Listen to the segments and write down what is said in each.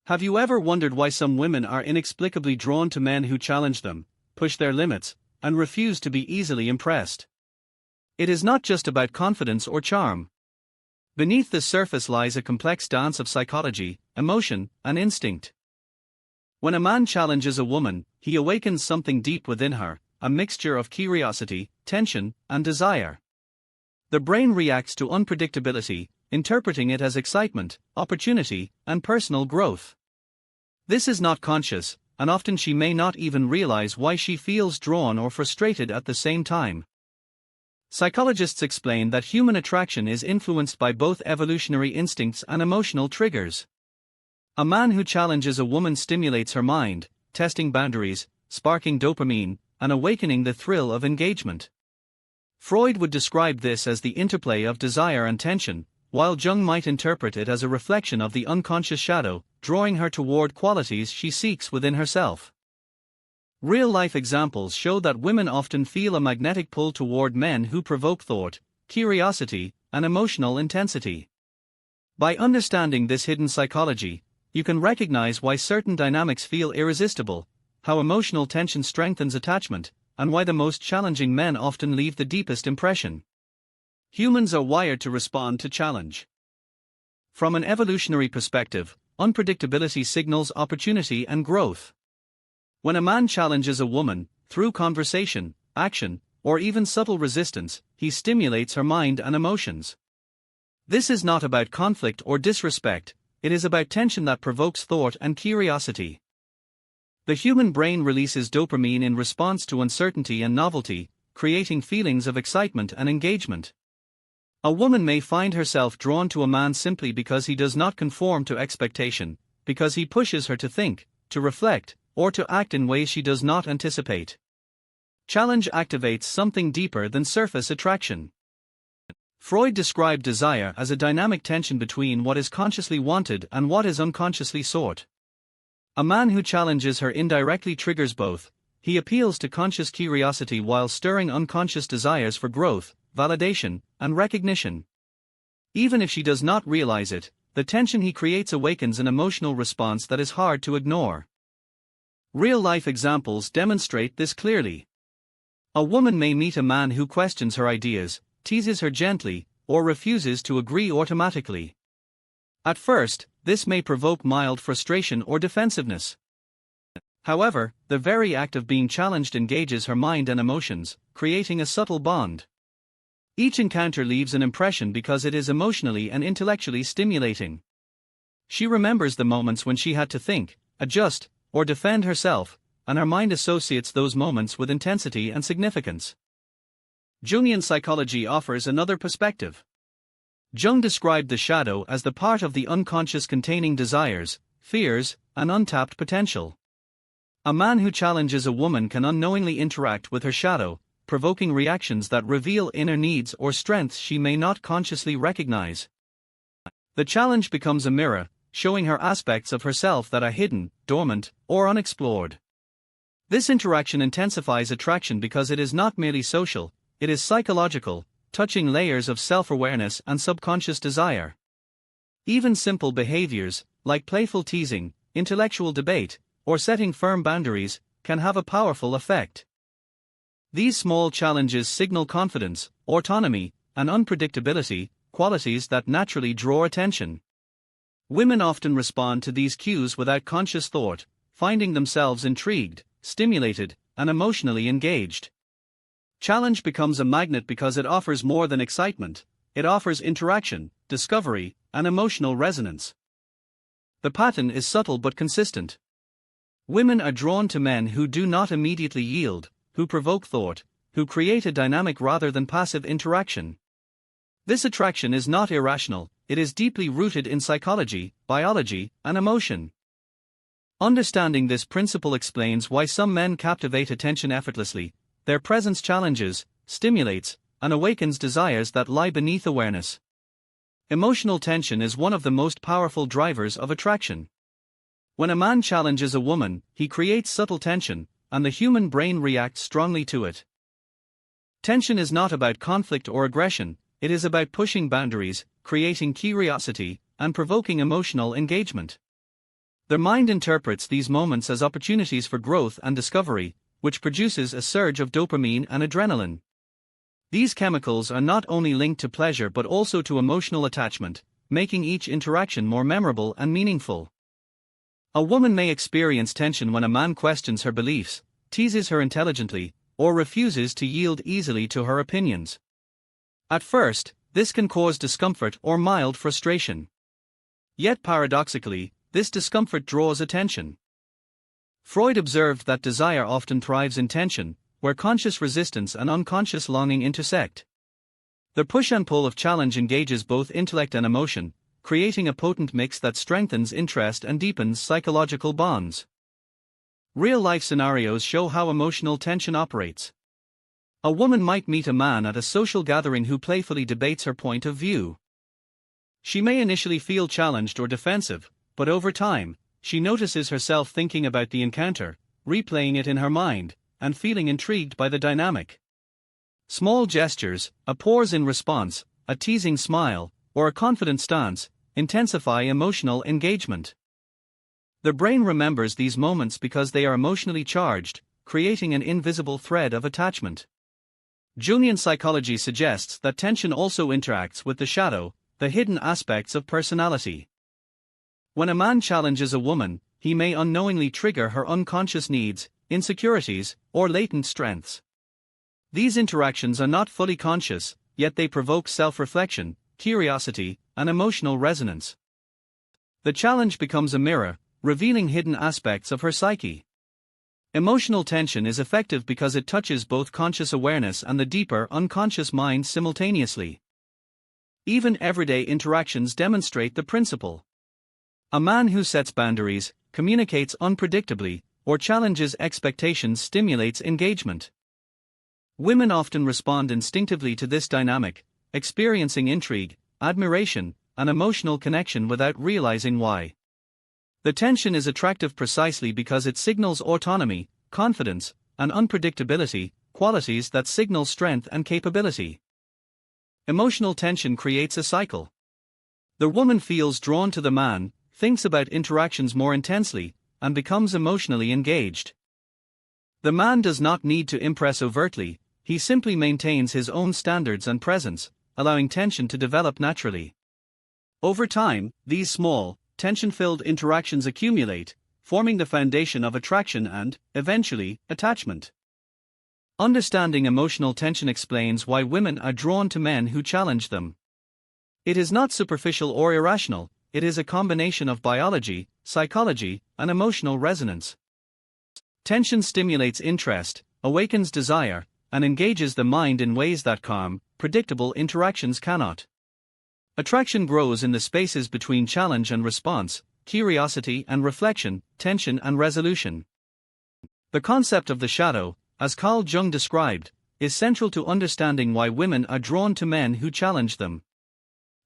Have you ever wondered why some women are inexplicably drawn to men who challenge them, push their limits, and refuse to be easily impressed? It is not just about confidence or charm. Beneath the surface lies a complex dance of psychology, emotion, and instinct. When a man challenges a woman, he awakens something deep within her, a mixture of curiosity, tension, and desire. The brain reacts to unpredictability, interpreting it as excitement, opportunity, and personal growth. This is not conscious, and often she may not even realize why she feels drawn or frustrated at the same time. Psychologists explain that human attraction is influenced by both evolutionary instincts and emotional triggers. A man who challenges a woman stimulates her mind, testing boundaries, sparking dopamine, and awakening the thrill of engagement. Freud would describe this as the interplay of desire and tension, while Jung might interpret it as a reflection of the unconscious shadow, drawing her toward qualities she seeks within herself. Real-life examples show that women often feel a magnetic pull toward men who provoke thought, curiosity, and emotional intensity. By understanding this hidden psychology, you can recognize why certain dynamics feel irresistible, how emotional tension strengthens attachment, and why the most challenging men often leave the deepest impression. Humans are wired to respond to challenge. From an evolutionary perspective, unpredictability signals opportunity and growth. When a man challenges a woman, through conversation, action, or even subtle resistance, he stimulates her mind and emotions. This is not about conflict or disrespect, it is about tension that provokes thought and curiosity. The human brain releases dopamine in response to uncertainty and novelty, creating feelings of excitement and engagement. A woman may find herself drawn to a man simply because he does not conform to expectation, because he pushes her to think, to reflect, or to act in ways she does not anticipate. Challenge activates something deeper than surface attraction. Freud described desire as a dynamic tension between what is consciously wanted and what is unconsciously sought. A man who challenges her indirectly triggers both. He appeals to conscious curiosity while stirring unconscious desires for growth, validation, and recognition. Even if she does not realize it, the tension he creates awakens an emotional response that is hard to ignore. Real-life examples demonstrate this clearly. A woman may meet a man who questions her ideas, teases her gently, or refuses to agree automatically. At first, this may provoke mild frustration or defensiveness. However, the very act of being challenged engages her mind and emotions, creating a subtle bond. Each encounter leaves an impression because it is emotionally and intellectually stimulating. She remembers the moments when she had to think, adjust, or defend herself, and her mind associates those moments with intensity and significance. Jungian psychology offers another perspective. Jung described the shadow as the part of the unconscious containing desires, fears, and untapped potential. A man who challenges a woman can unknowingly interact with her shadow, provoking reactions that reveal inner needs or strengths she may not consciously recognize. The challenge becomes a mirror, showing her aspects of herself that are hidden, dormant, or unexplored. This interaction intensifies attraction because it is not merely social, it is psychological, touching layers of self-awareness and subconscious desire. Even simple behaviors, like playful teasing, intellectual debate, or setting firm boundaries, can have a powerful effect. These small challenges signal confidence, autonomy, and unpredictability, qualities that naturally draw attention. Women often respond to these cues without conscious thought, finding themselves intrigued, stimulated, and emotionally engaged. Challenge becomes a magnet because it offers more than excitement, it offers interaction, discovery, and emotional resonance. The pattern is subtle but consistent. Women are drawn to men who do not immediately yield, who provoke thought, who create a dynamic rather than passive interaction. This attraction is not irrational, it is deeply rooted in psychology, biology, and emotion. Understanding this principle explains why some men captivate attention effortlessly. Their presence challenges, stimulates, and awakens desires that lie beneath awareness. Emotional tension is one of the most powerful drivers of attraction. When a man challenges a woman, he creates subtle tension, and the human brain reacts strongly to it. Tension is not about conflict or aggression, it is about pushing boundaries, creating curiosity, and provoking emotional engagement. Their mind interprets these moments as opportunities for growth and discovery, which produces a surge of dopamine and adrenaline. These chemicals are not only linked to pleasure but also to emotional attachment, making each interaction more memorable and meaningful. A woman may experience tension when a man questions her beliefs, teases her intelligently, or refuses to yield easily to her opinions. At first, this can cause discomfort or mild frustration. Yet paradoxically, this discomfort draws attention. Freud observed that desire often thrives in tension, where conscious resistance and unconscious longing intersect. The push and pull of challenge engages both intellect and emotion, creating a potent mix that strengthens interest and deepens psychological bonds. Real-life scenarios show how emotional tension operates. A woman might meet a man at a social gathering who playfully debates her point of view. She may initially feel challenged or defensive, but over time, she notices herself thinking about the encounter, replaying it in her mind, and feeling intrigued by the dynamic. Small gestures, a pause in response, a teasing smile, or a confident stance, intensify emotional engagement. The brain remembers these moments because they are emotionally charged, creating an invisible thread of attachment. Jungian psychology suggests that tension also interacts with the shadow, the hidden aspects of personality. When a man challenges a woman, he may unknowingly trigger her unconscious needs, insecurities, or latent strengths. These interactions are not fully conscious, yet they provoke self-reflection, curiosity, and emotional resonance. The challenge becomes a mirror, revealing hidden aspects of her psyche. Emotional tension is effective because it touches both conscious awareness and the deeper unconscious mind simultaneously. Even everyday interactions demonstrate the principle. A man who sets boundaries, communicates unpredictably, or challenges expectations stimulates engagement. Women often respond instinctively to this dynamic, experiencing intrigue, admiration, and emotional connection without realizing why. The tension is attractive precisely because it signals autonomy, confidence, and unpredictability, qualities that signal strength and capability. Emotional tension creates a cycle. The woman feels drawn to the man, thinks about interactions more intensely, and becomes emotionally engaged. The man does not need to impress overtly, he simply maintains his own standards and presence, allowing tension to develop naturally. Over time, these small, tension-filled interactions accumulate, forming the foundation of attraction and, eventually, attachment. Understanding emotional tension explains why women are drawn to men who challenge them. It is not superficial or irrational, it is a combination of biology, psychology, and emotional resonance. Tension stimulates interest, awakens desire, and engages the mind in ways that calm, predictable interactions cannot. Attraction grows in the spaces between challenge and response, curiosity and reflection, tension and resolution. The concept of the shadow, as Carl Jung described, is central to understanding why women are drawn to men who challenge them.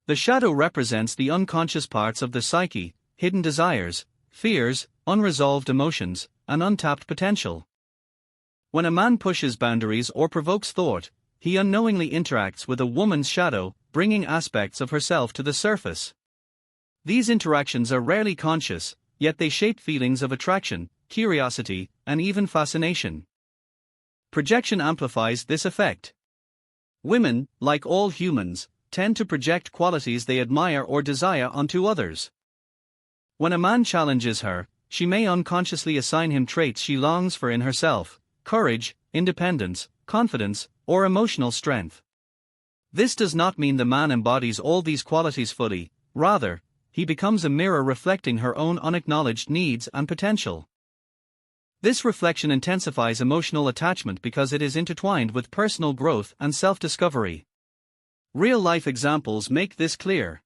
The shadow represents the unconscious parts of the psyche, hidden desires, fears, unresolved emotions, and untapped potential. When a man pushes boundaries or provokes thought, he unknowingly interacts with a woman's shadow, bringing aspects of herself to the surface. These interactions are rarely conscious, yet they shape feelings of attraction, curiosity, and even fascination. Projection amplifies this effect. Women, like all humans, tend to project qualities they admire or desire onto others. When a man challenges her, she may unconsciously assign him traits she longs for in herself: courage, independence, confidence, or emotional strength. This does not mean the man embodies all these qualities fully, rather, he becomes a mirror reflecting her own unacknowledged needs and potential. This reflection intensifies emotional attachment because it is intertwined with personal growth and self-discovery. Real-life examples make this clear.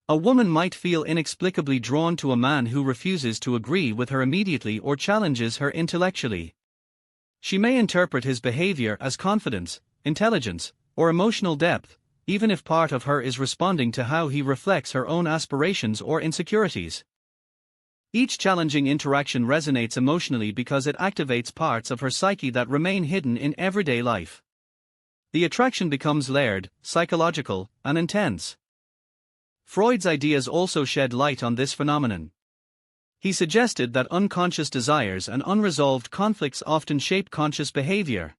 A woman might feel inexplicably drawn to a man who refuses to agree with her immediately or challenges her intellectually. She may interpret his behavior as confidence, intelligence, or emotional depth, even if part of her is responding to how he reflects her own aspirations or insecurities. Each challenging interaction resonates emotionally because it activates parts of her psyche that remain hidden in everyday life. The attraction becomes layered, psychological, and intense. Freud's ideas also shed light on this phenomenon. He suggested that unconscious desires and unresolved conflicts often shape conscious behavior.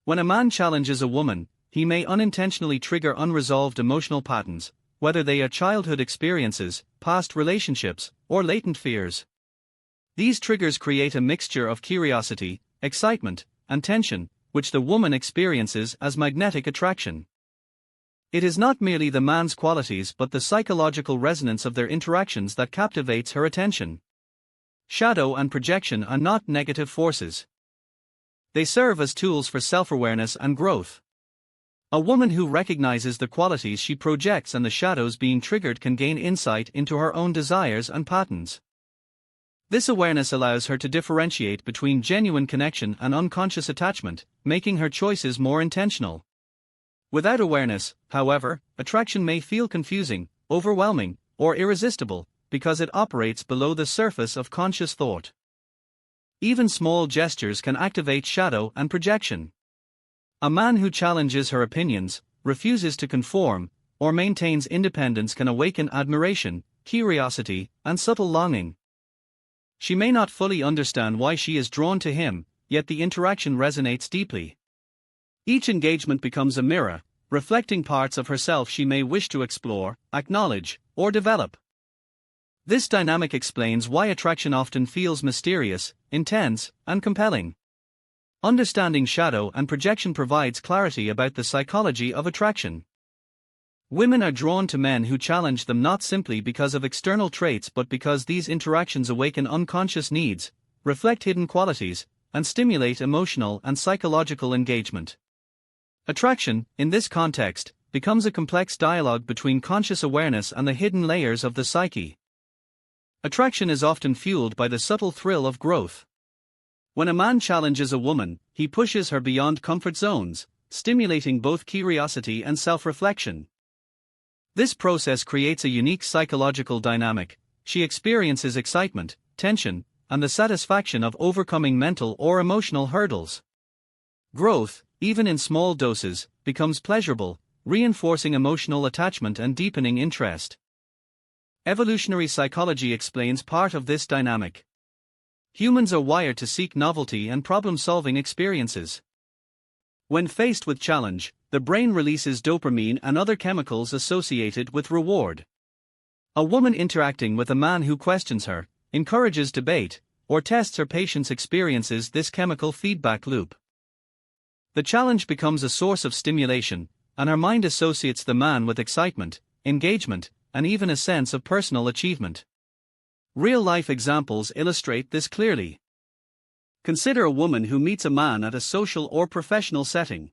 When a man challenges a woman, he may unintentionally trigger unresolved emotional patterns, whether they are childhood experiences, past relationships, or latent fears. These triggers create a mixture of curiosity, excitement, and tension, which the woman experiences as magnetic attraction. It is not merely the man's qualities but the psychological resonance of their interactions that captivates her attention. Shadow and projection are not negative forces. They serve as tools for self-awareness and growth. A woman who recognizes the qualities she projects and the shadows being triggered can gain insight into her own desires and patterns. This awareness allows her to differentiate between genuine connection and unconscious attachment, making her choices more intentional. Without awareness, however, attraction may feel confusing, overwhelming, or irresistible, because it operates below the surface of conscious thought. Even small gestures can activate shadow and projection. A man who challenges her opinions, refuses to conform, or maintains independence can awaken admiration, curiosity, and subtle longing. She may not fully understand why she is drawn to him, yet the interaction resonates deeply. Each engagement becomes a mirror, reflecting parts of herself she may wish to explore, acknowledge, or develop. This dynamic explains why attraction often feels mysterious, intense, and compelling. Understanding shadow and projection provides clarity about the psychology of attraction. Women are drawn to men who challenge them not simply because of external traits but because these interactions awaken unconscious needs, reflect hidden qualities, and stimulate emotional and psychological engagement. Attraction, in this context, becomes a complex dialogue between conscious awareness and the hidden layers of the psyche. Attraction is often fueled by the subtle thrill of growth. When a man challenges a woman, he pushes her beyond comfort zones, stimulating both curiosity and self-reflection. This process creates a unique psychological dynamic. She experiences excitement, tension, and the satisfaction of overcoming mental or emotional hurdles. Growth, even in small doses, becomes pleasurable, reinforcing emotional attachment and deepening interest. Evolutionary psychology explains part of this dynamic. Humans are wired to seek novelty and problem-solving experiences. When faced with challenge, the brain releases dopamine and other chemicals associated with reward. A woman interacting with a man who questions her, encourages debate, or tests her patience experiences this chemical feedback loop. The challenge becomes a source of stimulation, and her mind associates the man with excitement, engagement, and even a sense of personal achievement. Real-life examples illustrate this clearly. Consider a woman who meets a man at a social or professional setting.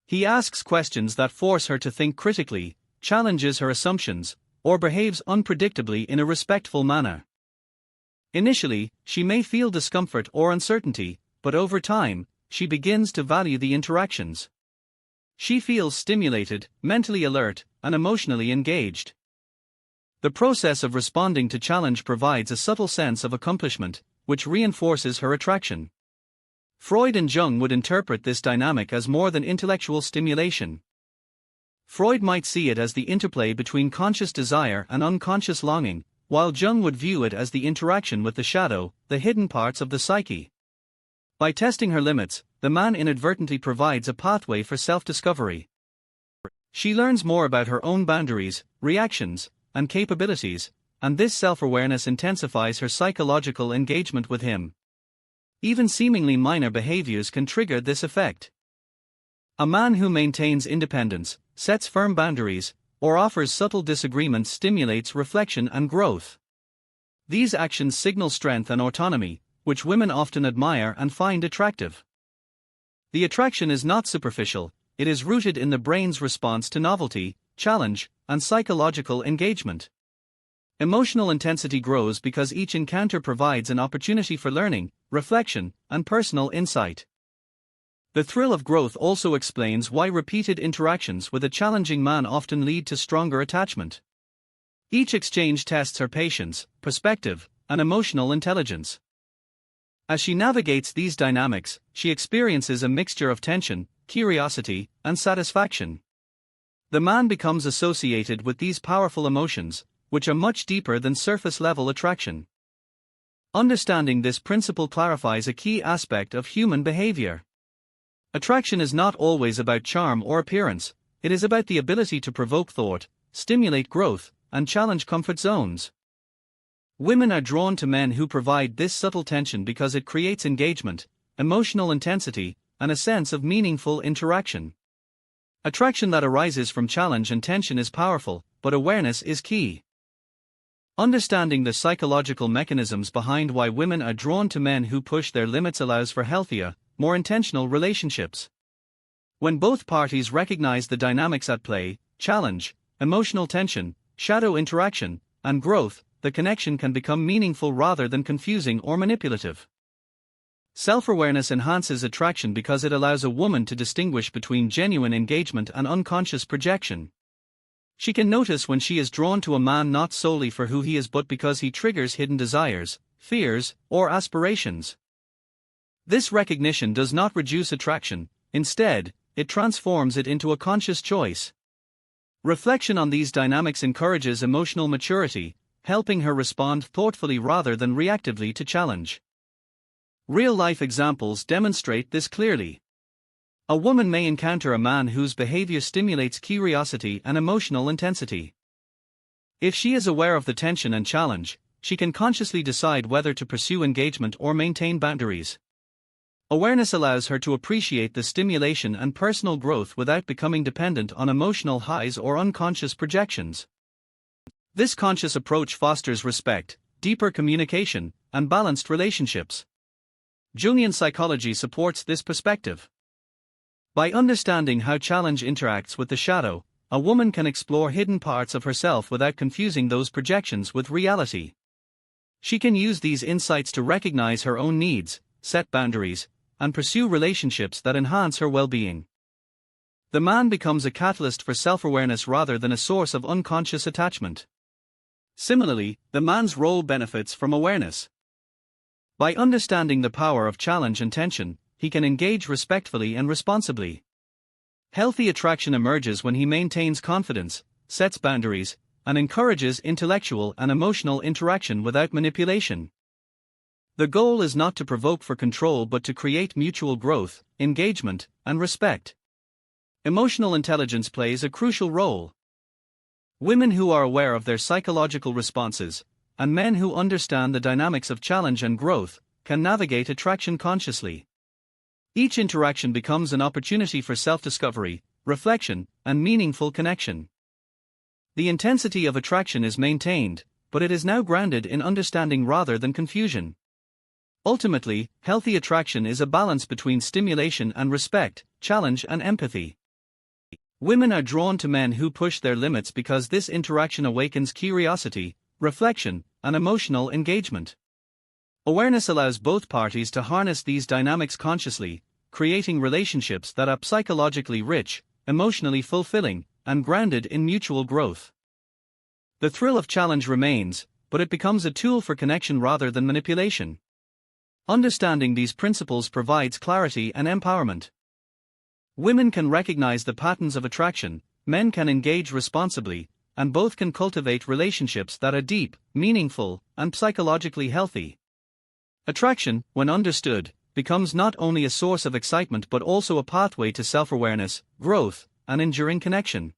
He asks questions that force her to think critically, challenges her assumptions, or behaves unpredictably in a respectful manner. Initially, she may feel discomfort or uncertainty, but over time, she begins to value the interactions. She feels stimulated, mentally alert, and emotionally engaged. The process of responding to challenge provides a subtle sense of accomplishment, which reinforces her attraction. Freud and Jung would interpret this dynamic as more than intellectual stimulation. Freud might see it as the interplay between conscious desire and unconscious longing, while Jung would view it as the interaction with the shadow, the hidden parts of the psyche. By testing her limits, the man inadvertently provides a pathway for self-discovery. She learns more about her own boundaries, reactions, and capabilities, and this self-awareness intensifies her psychological engagement with him. Even seemingly minor behaviors can trigger this effect. A man who maintains independence, sets firm boundaries, or offers subtle disagreements stimulates reflection and growth. These actions signal strength and autonomy, which women often admire and find attractive. The attraction is not superficial, it is rooted in the brain's response to novelty, challenge, and psychological engagement. Emotional intensity grows because each encounter provides an opportunity for learning, reflection, and personal insight. The thrill of growth also explains why repeated interactions with a challenging man often lead to stronger attachment. Each exchange tests her patience, perspective, and emotional intelligence. As she navigates these dynamics, she experiences a mixture of tension, curiosity, and satisfaction. The man becomes associated with these powerful emotions, which are much deeper than surface-level attraction. Understanding this principle clarifies a key aspect of human behavior. Attraction is not always about charm or appearance, it is about the ability to provoke thought, stimulate growth, and challenge comfort zones. Women are drawn to men who provide this subtle tension because it creates engagement, emotional intensity, and a sense of meaningful interaction. Attraction that arises from challenge and tension is powerful, but awareness is key. Understanding the psychological mechanisms behind why women are drawn to men who push their limits allows for healthier, more intentional relationships. When both parties recognize the dynamics at play, challenge, emotional tension, shadow interaction, and growth, the connection can become meaningful rather than confusing or manipulative. Self-awareness enhances attraction because it allows a woman to distinguish between genuine engagement and unconscious projection. She can notice when she is drawn to a man not solely for who he is but because he triggers hidden desires, fears, or aspirations. This recognition does not reduce attraction, instead, it transforms it into a conscious choice. Reflection on these dynamics encourages emotional maturity, helping her respond thoughtfully rather than reactively to challenge. Real-life examples demonstrate this clearly. A woman may encounter a man whose behavior stimulates curiosity and emotional intensity. If she is aware of the tension and challenge, she can consciously decide whether to pursue engagement or maintain boundaries. Awareness allows her to appreciate the stimulation and personal growth without becoming dependent on emotional highs or unconscious projections. This conscious approach fosters respect, deeper communication, and balanced relationships. Jungian psychology supports this perspective. By understanding how challenge interacts with the shadow, a woman can explore hidden parts of herself without confusing those projections with reality. She can use these insights to recognize her own needs, set boundaries, and pursue relationships that enhance her well-being. The man becomes a catalyst for self-awareness rather than a source of unconscious attachment. Similarly, the man's role benefits from awareness. By understanding the power of challenge and tension, he can engage respectfully and responsibly. Healthy attraction emerges when he maintains confidence, sets boundaries, and encourages intellectual and emotional interaction without manipulation. The goal is not to provoke for control but to create mutual growth, engagement, and respect. Emotional intelligence plays a crucial role. Women who are aware of their psychological responses, and men who understand the dynamics of challenge and growth, can navigate attraction consciously. Each interaction becomes an opportunity for self-discovery, reflection, and meaningful connection. The intensity of attraction is maintained, but it is now grounded in understanding rather than confusion. Ultimately, healthy attraction is a balance between stimulation and respect, challenge and empathy. Women are drawn to men who push their limits because this interaction awakens curiosity, reflection, and emotional engagement. Awareness allows both parties to harness these dynamics consciously, creating relationships that are psychologically rich, emotionally fulfilling, and grounded in mutual growth. The thrill of challenge remains, but it becomes a tool for connection rather than manipulation. Understanding these principles provides clarity and empowerment. Women can recognize the patterns of attraction, men can engage responsibly, and both can cultivate relationships that are deep, meaningful, and psychologically healthy. Attraction, when understood, becomes not only a source of excitement but also a pathway to self-awareness, growth, and enduring connection.